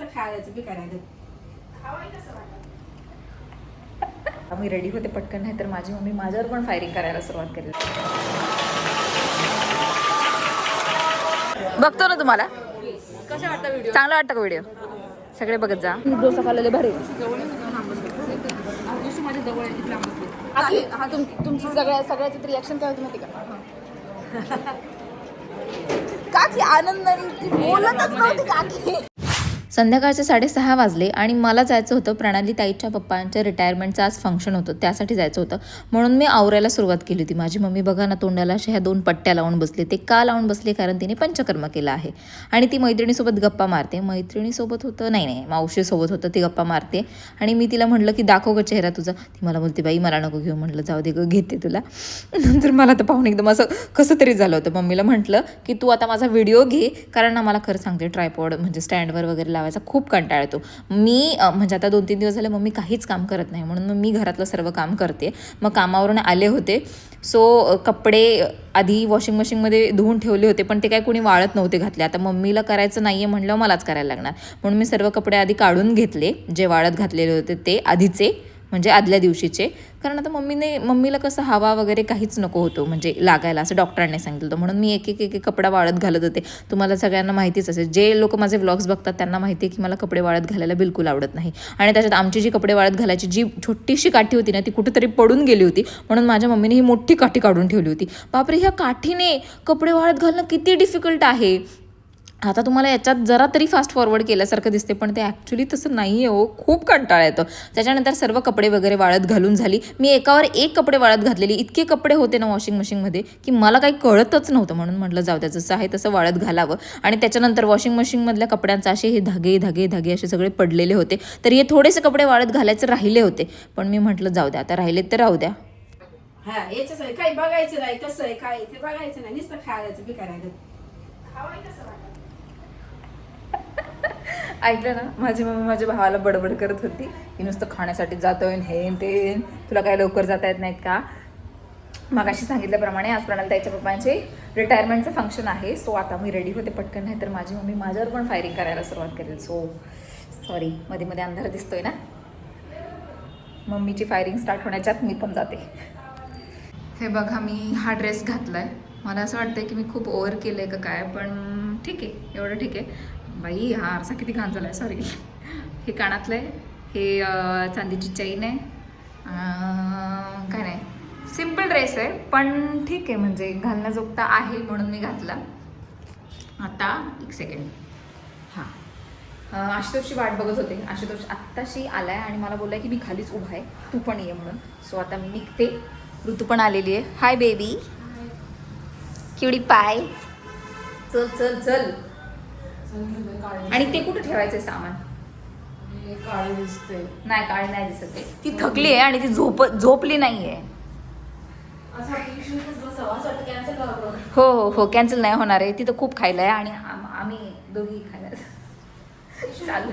नुसतं खायचं बी करायचं. मी रेडी होते पटकन, नाही तर माझी मम्मी माझ्यावर पण फायरिंग करायला सुरुवात करेल. बघतो ना तुम्हाला कसं वाटतं व्हिडिओ, चांगला वाटतं का व्हिडिओ? सगळे बघत जा. डोसा खाल्लेले भारी. हा तुमची सगळ्याची रिॲक्शन काय होती माहिती का? काकी आनंदाने बोलतच नव्हती काकी. संध्याकाळचे 6:30 वाजले आणि मला जायचं होतं प्रणाली ताईच्या पप्पांच्या रिटायरमेंटचं आज फंक्शन होतं, त्यासाठी जायचं होतं. म्हणून मी आवरायला सुरुवात केली होती. माझी मम्मी बघा ना तोंडाला अशा ह्या 2 पट्ट्या लावून बसले. ते का लावून बसले? कारण तिने पंचकर्म केलं आहे आणि ती मैत्रिणीसोबत गप्पा मारते. मैत्रिणीसोबत होतं नाही मावशीसोबत होतं, ती गप्पा मारते. आणि मी तिला म्हटलं की दाखव ग चेहरा तुझा. ती मला बोलते बाई मला नको घेऊ. म्हटलं जाऊ दे ग घेते तुला. नंतर मला तर पाहून एकदम असं कसं तरी झालं होतं. मम्मीला म्हटलं की तू आता माझा व्हिडिओ घे, कारण ना मला खरं सांगते ट्रायपॉड म्हणजे स्टँडवर वगैरे लावायचा खूप कंटाळा येतो. मी म्हणजे आता 2-3 दिवस झाले मम्मी काहीच काम करत नाही, म्हणून मग मी घरातलं सर्व काम करते. मग कामावरून आले होते, सो कपडे आधी वॉशिंग मशीनमध्ये धुवून ठेवले होते, पण ते काय कोणी वाळत नव्हते घातले. आता मम्मीला करायचं नाही आहे म्हटल्यावर मलाच करायला लागणार, म्हणून मी सर्व कपडे आधी काढून घेतले जे वाळत घातलेले होते ते आधीचे, म्हणजे आदल्या दिवशीचे. कारण आता मम्मीला कसं हवा वगैरे काहीच नको होतो म्हणजे लागायला, असं डॉक्टरांनी सांगितलं होतं. म्हणून मी एक एक कपडा वाळत घालत होते. तुम्हाला सगळ्यांना माहितीच असेल, जे लोक माझे व्लॉग्स बघतात त्यांना माहिती आहे की मला कपडे वाळत घालायला बिलकुल आवडत नाही. आणि त्याच्यात आमची जी कपडे वाळत घालायची जी छोटीशी काठी होती ना, ती कुठेतरी पडून गेली होती, म्हणून माझ्या मम्मीने ही मोठी काठी काढून ठेवली होती. बापरे, ह्या काठीने कपडे वाळत घालणं किती डिफिकल्ट आहे. आता तुम्हाला याच्यात जरा तरी फास्ट फॉरवर्ड केल्यासारखं दिसते, पण ते ॲक्च्युली तसं नाही आहे हो, खूप कंटाळा येतो. त्याच्यानंतर सर्व कपडे वगैरे वाळत घालून झाली. मी एकावर एक कपडे वाळत घातलेली, इतके कपडे होते ना वॉशिंग मशीनमध्ये की मला काही कळतच नव्हतं. म्हणून म्हटलं जाऊ द्या, जसं आहे तसं वाळत घालावं. आणि त्याच्यानंतर वॉशिंग मशीनमधल्या कपड्यांचे असे हे धागे असे सगळे पडलेले होते, तर हे थोडेसे कपडे वाळत घालायचे राहिले होते, पण मी म्हटलं जाऊ द्या, आता राहिलेत तर राहू द्या. हा याच आहे, काही बघायचं नाही कसं आहे काय ते बघायचं नाही, नुसतं खायचं बी करायचं. ऐकलं ना, माझी मम्मी माझ्या भावाला बडबड करत होती की नुसतं खाण्यासाठी जातोय हे ते, तुला काय लवकर जाता येत नाहीत का? मगाशी सांगितल्याप्रमाणे आज प्रणाली ताईच्या पप्पांचे रिटायरमेंटचं फंक्शन आहे, सो आता मी रेडी होते पटकन, नाही तर माझी मम्मी माझ्यावर पण फायरिंग करायला सुरुवात करेल. सो सॉरी, मध्ये मध्ये अंधार दिसतोय ना, मम्मीची फायरिंग स्टार्ट होण्याच्यात मी पण जाते. हे बघा, मी हा ड्रेस घातलाय. मला असं वाटतंय की मी खूप ओव्हर केलंय का काय, पण ठीक आहे, एवढं ठीक आहे. बाई हा आरसा किती घाण झालाय, सॉरी. हे कानातलं आहे, हे चांदीची चैन आहे, काय नाही, सिम्पल ड्रेस आहे पण ठीक आहे, म्हणजे घालण्याजोगता आहे म्हणून मी घातला. आता एक सेकंड, हां आशुतोषची वाट बघत होते. आशुतोष आत्ताशी आलाय आणि मला बोललाय की मी खालीच उभा आहे, तू पण ये म्हणून. सो आता मी निघते. ऋतू पण आलेली आहे. हाय बेबी, किवडी पाय, चल चल चल. आणि ते कुठे ठेवायचंय सामान? काळी दिसते. नाही, काळी नाही दिसत आहे, ती थकली आहे आणि ती झोपली नाहीये. हो कॅन्सल नाही होणार आहे, तिथं खूप खायला आहे आणि आम्ही दोघी खायला चालू.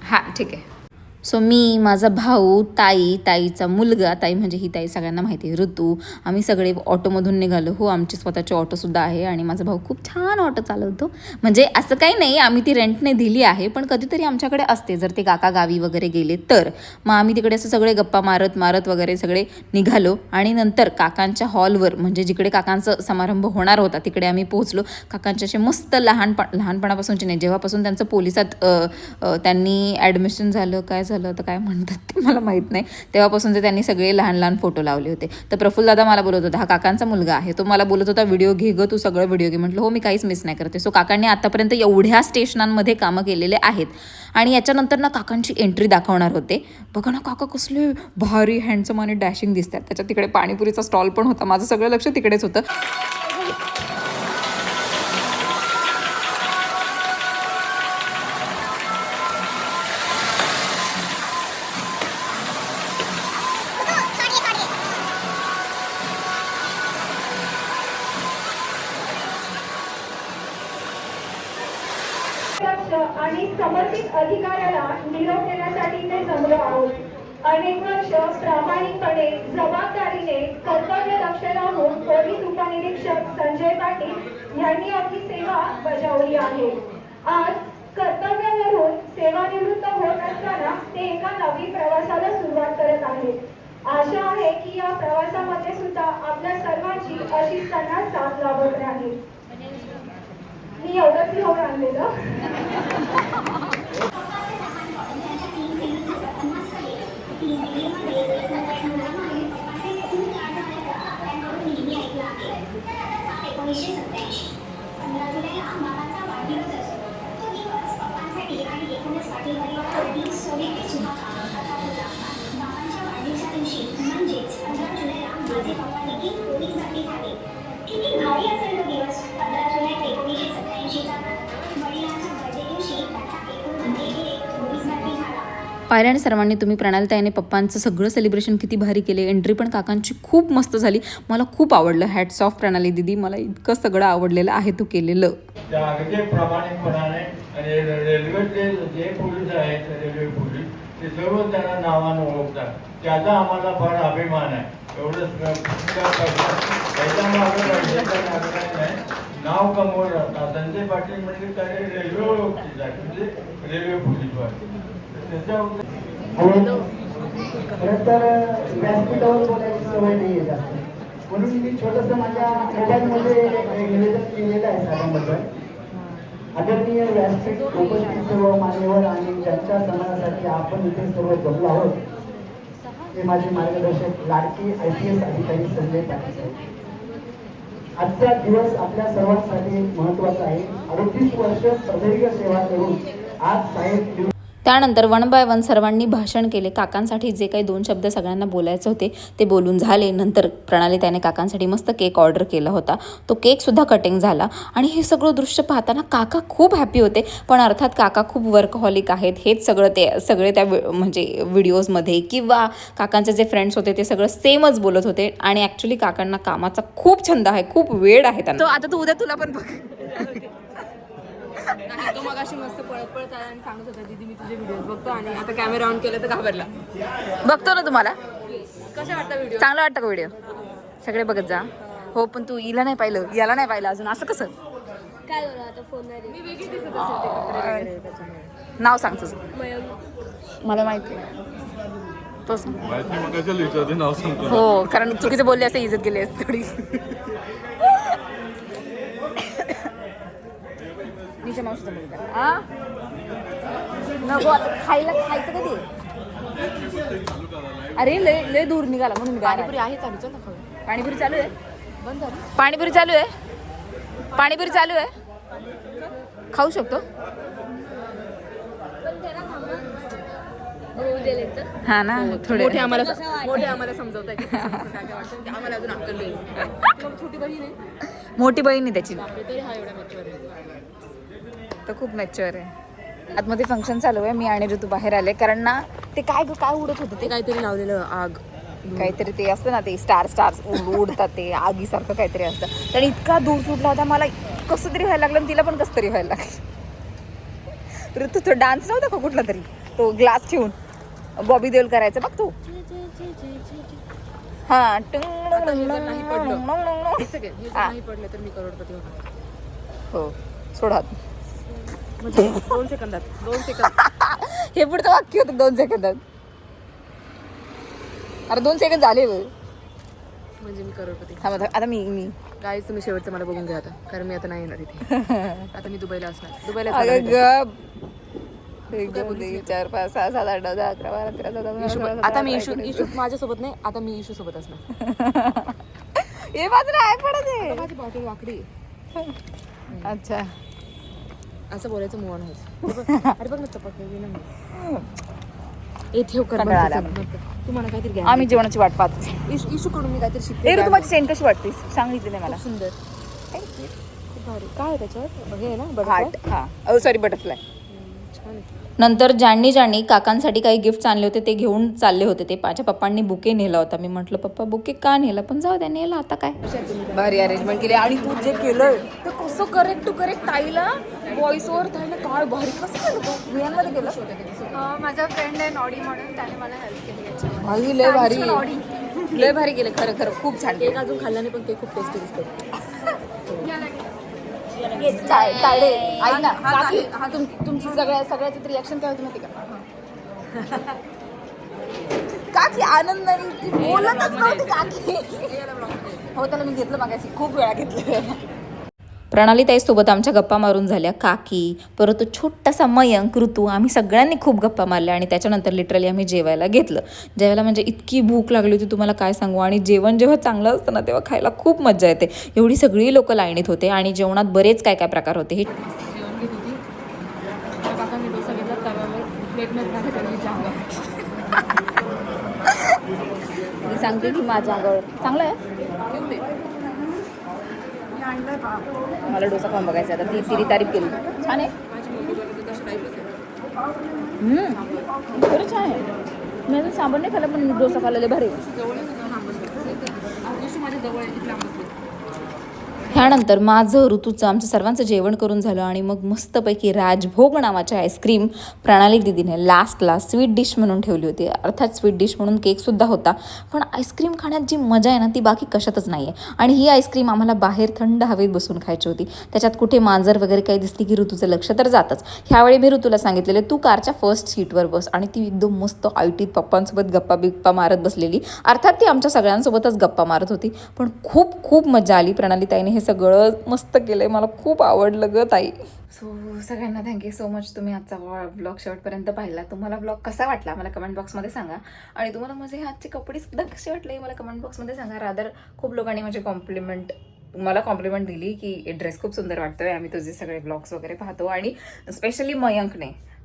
हां ठीक आहे. सो मी, माझा भाऊ, ताईचा मुलगा, ताई म्हणजे ही ताई सगळ्यांना माहिती आहे, ऋतू, आम्ही सगळे ऑटोमधून निघालो. हो, आमची स्वतःची ऑटोसुद्धा आहे आणि माझा भाऊ खूप छान ऑटो चालवतो. म्हणजे असं काही नाही, आम्ही ती रेंटने दिली आहे, पण कधीतरी आमच्याकडे असते, जर ते काका गावी वगैरे गेले तर. मग आम्ही तिकडे असं सगळे गप्पा मारत वगैरे सगळे निघालो आणि नंतर काकांच्या हॉलवर, म्हणजे जिकडे काकांचा समारंभ होणार होता तिकडे आम्ही पोहोचलो. काकांचे असे मस्त लहानपणापासूनचे नाही, जेव्हापासून त्यांचं पोलिसात त्यांनी ॲडमिशन झालं, काय झालं तर काय म्हणतात ते मला माहीत नाही, तेव्हापासूनचे त्यांनी सगळे लहान फोटो लावले होते. तर प्रफुल्ल दादा मला बोलत होता, हा काकांचा मुलगा आहे, तो मला बोलत होता व्हिडिओ घे गं, तू सगळं व्हिडिओ घे. म्हटलं हो, मी काहीच मिस नाही करते. सो काकांनी आतापर्यंत एवढ्या स्टेशनांमध्ये कामं केलेले आहेत आणि याच्यानंतर ना काकांची एंट्री दाखवणार होते. बघा ना काका कसले भारी हँडसम आणि डॅशिंग दिसतात. त्याच्यात तिकडे पाणीपुरीचा स्टॉल पण होता, माझं सगळं लक्ष तिकडेच होतं. आणि समर्पित अधिकाऱ्याला निरोप देण्यासाठी ते जमलो आहोत. अनेक वर्ष प्रामाणिकपणे जबाबदारीने कर्तव्य दक्ष राहून पोलीस उपनिरीक्षक संजय पाटील यांनी आपली सेवा बजावली आहे. आज ते एका नवीन प्रवासाला सुरुवात करत आहेत। आशा आहे की या प्रवासामध्ये सुद्धा आपल्या सर्वांची अशी सणात साथ लाभत राहील। मी एवढंच लिहून आणलेलं। पाहिल्याने सर्वांनी तुम्ही प्रणालीताईने पप्पांचं सगळं सेलिब्रेशन किती भारी केले. एंट्री पण काकांची खूप मस्त झाली. मला खूप आवडलं. हॅट्स ऑफ प्रणाली दीदी, मला इतकं सगळं आवडलेलं आहे तू केलेलं. त्या अगदी प्रामाणिकपणाने आणि रेल्वेचे जे पोलीस आहेत रेल्वे पोलीस ते सर्व त्यांना नावानं ओळखतात. त्याचा आम्हाला फार अभिमान आहे. एवढंच नाव कमवलं जातं. संजय पाटील म्हणजे काय रेल्वे ओळखली जाते, म्हणजे रेल्वे पोलीस वाटते त्याच्यावर. खरं तर व्यासपीठावर बोलायची सवय नाही आहे जास्त, म्हणून मी छोटंसं माझ्या मोबाईलमध्ये निवेदन केलेलं आहे साहेबांबद्दल. आदरणीय व्यासपीठ उपस्थित सर्व मान्यवर आणि ज्यांच्या सन्मानासाठी आपण इथे सर्व जमलो आहोत ते माझे मार्गदर्शक लाडके IPS अधिकारी संजय पाटील साहेब. आजचा दिवस आपल्या सर्वांसाठी महत्त्वाचा आहे. 38 वर्ष प्रदीर्घ सेवा करून आज साहेब त्यानंतर वन बाय वन सर्वांनी भाषण केले. काकांसाठी जे काही 2 शब्द सगळ्यांना बोलायचे होते ते बोलून झाले. नंतर प्रणालीताईने काकांसाठी मस्त केक ऑर्डर केला होता. तो केकसुद्धा कटिंग झाला आणि हे सगळं दृश्य पाहताना काका खूप हॅपी होते. पण अर्थात काका खूप वर्कहॉलिक आहेत. हेच सगळे त्या म्हणजे व्हिडिओजमध्ये किंवा काकांचे जे फ्रेंड्स होते ते सगळं सेमच बोलत होते. आणि ॲक्च्युली काकांना कामाचा खूप छंद आहे, खूप वेळ आहे त्यांना. तो आता तू उद्या तुला पण बघ. तो मग अशी मस्त पळत आला आणि सांगत होता दीदी मी तुझे व्हिडिओज बघतो आणि आता कॅमेरा ऑन केला तर घाबरला. बघतो ना तुम्हाला कशा वाटतं व्हिडिओ? चांगला वाटतं का व्हिडिओ? सगळे बघत जा. हो पण तू हिला नाही पाहिलं, याला नाही पाहिलं अजून, असं कसं? काय झालं आता फोन नाही मी वेगळी दिसत असेल ते कपडे वगैरे त्याच्यामुळे. नाव सांग तुझं. मला माहिती तो सांग. हो कारण चुकीचं बोलले असते इज्जत गेली असते थोडी. निशा मावशीचा मुलगा नको आता खायचं कधी? अरे लय लय दूर निघाला म्हणून. पाणीपुरी आहे चालू, चल ना खाऊ. पाणीपुरी चालू आहे. बंद झाली. पाणीपुरी चालू आहे. पाणीपुरी चालू आहे. खाऊ शकतो. हा ना थोडे मोठे आम्हाला समजवताय की काय काय वाटतं आम्हाला अजून अक्कल नाही. छोटी बहीण आहे, मोठी बहीण आहे त्याची. तरी हा एवढा मॅच्युअर आहे. तो खूप मॅच्युअर आहे. आतमध्ये फंक्शन चालू आहे. मी आणि ऋतू बाहेर आले कारण ना ते काय उडत होतं ते काहीतरी लावलेलं आग काहीतरी ते असतं ना ते स्टार्स उडतात ते आगीसारखं काहीतरी असतं. तर इतका दूर सुटला होता मला कसं तरी व्हायला लागलं आणि तिला पण कसं तरी व्हायला लागलं. ऋतू तो डान्स नव्हता का कुठला तरी तो ग्लास ठेवून बॉबी देओल करायचा बघ तो. हा नाही पडलं तर मी करोडपती होणार. हो सोडा. म्हणजे 2 सेकंदात 2 सेकंद हे पुढचं वाक्य होतं 2 सेकंदात. अरे 2 सेकंद झाले म्हणजे मी करोडपती. हा आता मी गाईज तुम्ही शेवटचं मला बघून घ्या आता कारण मी आता नाही येणार इथे. आता मी दुबईला असणार. दुबईला 1 2 3 4 5 6 7 8 9 10 11 12 13 14 आता मी इशू माझ्यासोबत नाही, आता मी इशू सोबत असणार. हे मात्र आहे पडत आहे. माझी बॉटल वाकडी. अच्छा असं बोलायचं मोहन व्हायचं. अरे बघ ना चपक ठेव कर. तुम्हाला काहीतरी घ्या. आम्ही जेवणाची वाट पाहतो. इशू कडून मी काहीतरी शिकते. तू माझी सेंट कशी वाटते सांगितली नाही मला. सुंदर. खूप भारी. काय आहे त्याच्यावर? हे ना हार्ट. हा सॉरी बटरफ्लाय. छान आहे. नंतर ज्यांनी काकांसाठी काही गिफ्ट्स आणले होते ते घेऊन चालले होते. ते माझ्या पप्पांनी बुके नेला होता. मी म्हटलं पप्पा बुके का नेला, पण जाऊ द्या नेला आता काय. भारी अरेंजमेंट केली आणि तू जे केलंय ते कसं करेक्ट टू करेक्ट ताईला व्हॉइसवर ताईला काय भारी कसं केलं. वियांमध्ये केलं. माझा फ्रेंड आहे नॉडी म्हणून, त्याने मला हेल्प केली याच्यामध्ये. भारी लय भारी लय भारी केलं. खरं खूप छान. केक अजून खाल्ला नाही पण ते खूप टेस्टी दिसतो. तायडे ऐक ना काकी, तुमची सगळ्याची रिॲक्शन काय होती माहिती का? काकी आनंदाने ती बोलतच नव्हती काकी. हो त्याला मी घेतलं मागाशी, खूप वेळा घेतलं. प्रणाली ताईसोबत आमच्या गप्पा मारून झाल्या. काकी परत तो छोटासा मयंक, ऋतू, आम्ही सगळ्यांनी खूप गप्पा मारल्या आणि त्याच्यानंतर लिटरली आम्ही जेवायला घेतलं. जेवायला म्हणजे इतकी भूक लागली होती तुम्हाला काय सांगू. आणि जेवण जेव्हा चांगलं असतं ना तेव्हा खायला खूप मजा येते. एवढी सगळी लोकं लाईनीत होते आणि जेवणात बरेच काय काय प्रकार होते. हे जेवण घेत होती. काका मी डोसा घेतला तव्यावर प्लेटमध्ये टाकायची जागा. मी सांगते की माझ्या आगळ चांगलं आहे. घेऊन दे. मला डोसा खाऊन बघायचा आता. ती तिरी तारीफ केली. छान आहे. माझी मम्मी बनवते तशी टाईपच आहे. खरं छान आहे. मी अजून सांबर नाही खाल्ला पण डोसा खाल्लेले भारी. जवळ आहे तुझं लांबच दिवशी माझ्या जवळ आहे तिथे लांबच. ह्यानंतर माझं, ऋतूचं, आमचं सर्वांचं जेवण करून झालं आणि मग मस्तपैकी राजभोग नावाची आईस्क्रीम प्रणाली दिदीने लास्टला स्वीट डिश म्हणून ठेवली होती. अर्थात स्वीट डिश म्हणून केकसुद्धा होता. पण आईस्क्रीम खाण्यात जी मजा आहे ना ती बाकी कशातच नाही आहे. आणि ही आईस्क्रीम आम्हाला बाहेर थंड हवेत बसून खायची होती. त्याच्यात कुठे मांजर वगैरे काही दिसली की ऋतूचं लक्ष तर जातच. ह्यावेळी मी ऋतूला सांगितलेलं तू कारच्या फर्स्ट सीटवर बस. आणि ती एकदम मस्त आयटीत पप्पांसोबत गप्पा बिप्पा मारत बसलेली. अर्थात ती आमच्या सगळ्यांसोबतच गप्पा मारत होती. पण खूप खूप मजा आली. प्रणाली ताईने हे सगळं मस्त केलंय. मला खूप आवडलं ग ताई. सो सगळ्यांना थँक्यू सो मच. तुम्ही आजचा ब्लॉग शेवटपर्यंत पाहिला. तुम्हाला ब्लॉग कसा वाटला मला कमेंट बॉक्समध्ये सांगा. आणि तुम्हाला माझे हे आजचे कपडे सुद्धा कसे वाटले मला कमेंट बॉक्समध्ये सांगा. रादर खूप लोकांनी माझे मला कॉम्प्लिमेंट दिली की ड्रेस खूप सुंदर वाटतोय. आम्ही तुझे सगळे ब्लॉग्स वगैरे पाहतो. आणि स्पेशली मयंक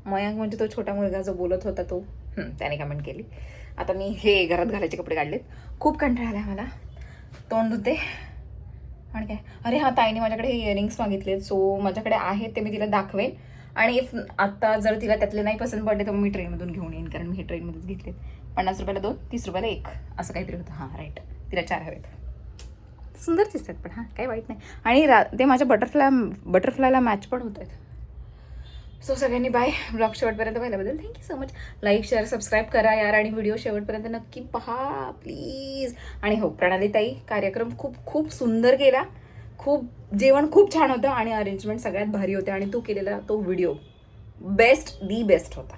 म्हणजे तो छोटा मुलगा जो बोलत होता तो, त्याने कमेंट केली. आता मी हे घरात घालायचे कपडे काढलेत. खूप कंटाळा आला मला. तोंड धुते आणि काय. अरे हा ताईने माझ्याकडे हे इयरिंग्स मागितलेत. सो माझ्याकडे आहेत ते मी तिला दाखवेन. आणि इफ आत्ता जर तिला त्यातले नाही पसंत पडले तर मी ट्रेनमधून घेऊन येईन. कारण मी हे ट्रेनमध्येच घेतलेत. 50 रुपयाला 2, 30 रुपयाला 1 असं काहीतरी होतं. हां राईट. तिला 4 हवेत. सुंदर दिसतात पण हां काही वाईट नाही. आणि ते माझ्या बटरफ्लायला मॅच पण होत आहेत. सो सगळ्यांनी बाय. ब्लॉग शेवटपर्यंत पाहिल्याबद्दल thank you so much. Like share subscribe करा यार. आणि व्हिडिओ शेवटपर्यंत नक्की पहा प्लीज. आणि हो प्रणाली ताई कार्यक्रम खूप खूप सुंदर केला. जेवण खूप छान होतं आणि अरेंजमेंट सगळ्यात भारी होते. आणि तू केलेला तो व्हिडिओ बेस्ट होता.